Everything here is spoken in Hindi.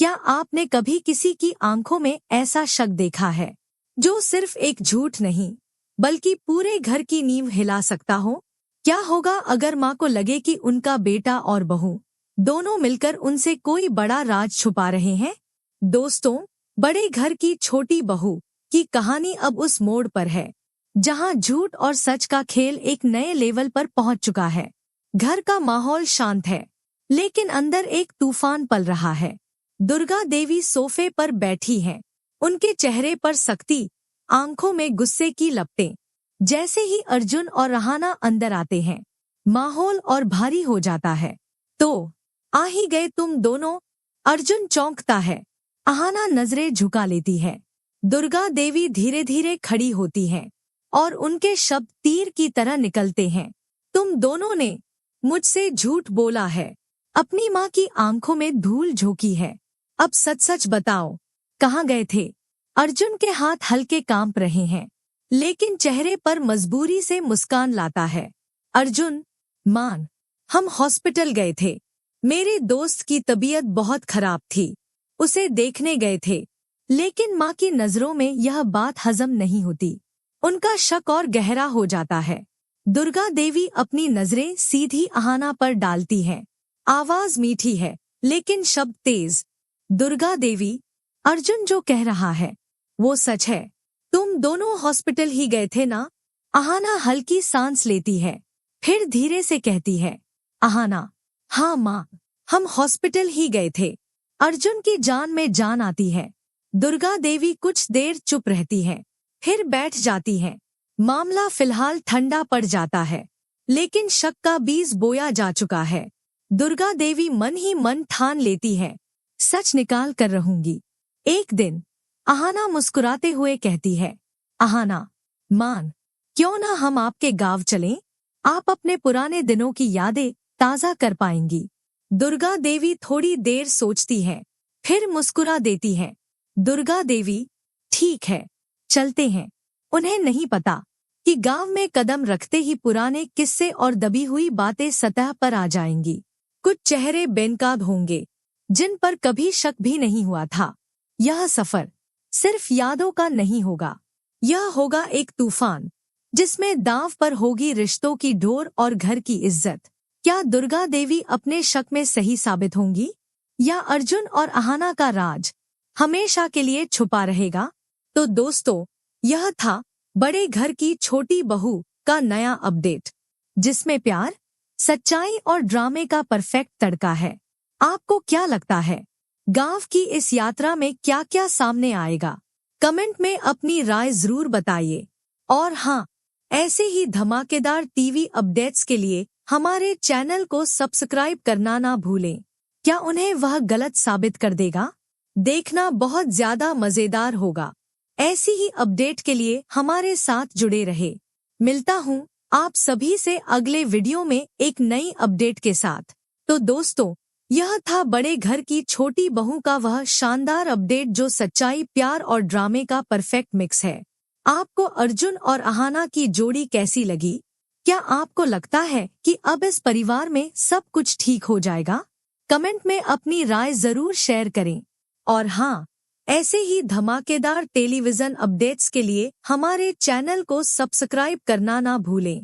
क्या आपने कभी किसी की आंखों में ऐसा शक देखा है जो सिर्फ एक झूठ नहीं बल्कि पूरे घर की नींव हिला सकता हो? क्या होगा अगर माँ को लगे कि उनका बेटा और बहू दोनों मिलकर उनसे कोई बड़ा राज छुपा रहे हैं? दोस्तों, बड़े घर की छोटी बहू की कहानी अब उस मोड़ पर है जहाँ झूठ और सच का खेल एक नए लेवल पर पहुँच चुका है। घर का माहौल शांत है, लेकिन अंदर एक तूफान पल रहा है। दुर्गा देवी सोफे पर बैठी हैं, उनके चेहरे पर सख्ती, आंखों में गुस्से की लपटें। जैसे ही अर्जुन और रहाना अंदर आते हैं, माहौल और भारी हो जाता है। तो आ ही गए तुम दोनों, अर्जुन चौंकता है। अहाना नजरें झुका लेती है। दुर्गा देवी धीरे धीरे खड़ी होती हैं और उनके शब्द तीर की तरह निकलते हैं। तुम दोनों ने मुझसे झूठ बोला है, अपनी माँ की आंखों में धूल झोंकी है। अब सच सच बताओ, कहाँ गए थे? अर्जुन के हाथ हल्के कांप रहे हैं, लेकिन चेहरे पर मजबूरी से मुस्कान लाता है। अर्जुन, मान, हम हॉस्पिटल गए थे। मेरे दोस्त की तबीयत बहुत खराब थी, उसे देखने गए थे। लेकिन माँ की नजरों में यह बात हजम नहीं होती। उनका शक और गहरा हो जाता है। दुर्गा देवी अपनी नजरें सीधी अहाना पर डालती हैं। आवाज मीठी है, लेकिन शब्द तेज। दुर्गा देवी, अर्जुन जो कह रहा है वो सच है। तुम दोनों हॉस्पिटल ही गए थे ना? अहाना हल्की सांस लेती है, फिर धीरे से कहती है, अहाना, हाँ माँ, हम हॉस्पिटल ही गए थे। अर्जुन की जान में जान आती है। दुर्गा देवी कुछ देर चुप रहती है, फिर बैठ जाती है। मामला फिलहाल ठंडा पड़ जाता है, लेकिन शक का बीज बोया जा चुका है। दुर्गा देवी मन ही मन ठान लेती है, सच निकाल कर रहूंगी। एक दिन अहाना मुस्कुराते हुए कहती है, अहाना, मान, क्यों ना हम आपके गांव चलें? आप अपने पुराने दिनों की यादें ताज़ा कर पाएंगी। दुर्गा देवी थोड़ी देर सोचती है, फिर मुस्कुरा देती है। दुर्गा देवी, ठीक है, चलते हैं। उन्हें नहीं पता कि गांव में कदम रखते ही पुराने किस्से और दबी हुई बातें सतह पर आ जाएंगी। कुछ चेहरे बेनकाब होंगे जिन पर कभी शक भी नहीं हुआ था। यह सफर सिर्फ यादों का नहीं होगा, यह होगा एक तूफान जिसमें दांव पर होगी रिश्तों की डोर और घर की इज्जत। क्या दुर्गा देवी अपने शक में सही साबित होंगी, या अर्जुन और अहाना का राज हमेशा के लिए छुपा रहेगा? तो दोस्तों, यह था बड़े घर की छोटी बहू का नया अपडेट, जिसमें प्यार, सच्चाई और ड्रामे का परफेक्ट तड़का है। आपको क्या लगता है, गांव की इस यात्रा में क्या क्या सामने आएगा? कमेंट में अपनी राय जरूर बताइए। और हाँ, ऐसे ही धमाकेदार टीवी अपडेट्स के लिए हमारे चैनल को सब्सक्राइब करना ना भूलें। क्या उन्हें वह गलत साबित कर देगा? देखना बहुत ज्यादा मजेदार होगा। ऐसी ही अपडेट के लिए हमारे साथ जुड़े रहे। मिलता हूँ आप सभी से अगले वीडियो में एक नई अपडेट के साथ। तो दोस्तों, यह था बड़े घर की छोटी बहू का वह शानदार अपडेट जो सच्चाई, प्यार और ड्रामे का परफेक्ट मिक्स है। आपको अर्जुन और अहाना की जोड़ी कैसी लगी? क्या आपको लगता है कि अब इस परिवार में सब कुछ ठीक हो जाएगा? कमेंट में अपनी राय जरूर शेयर करें। और हाँ, ऐसे ही धमाकेदार टेलीविजन अपडेट्स के लिए हमारे चैनल को सब्सक्राइब करना ना भूलें।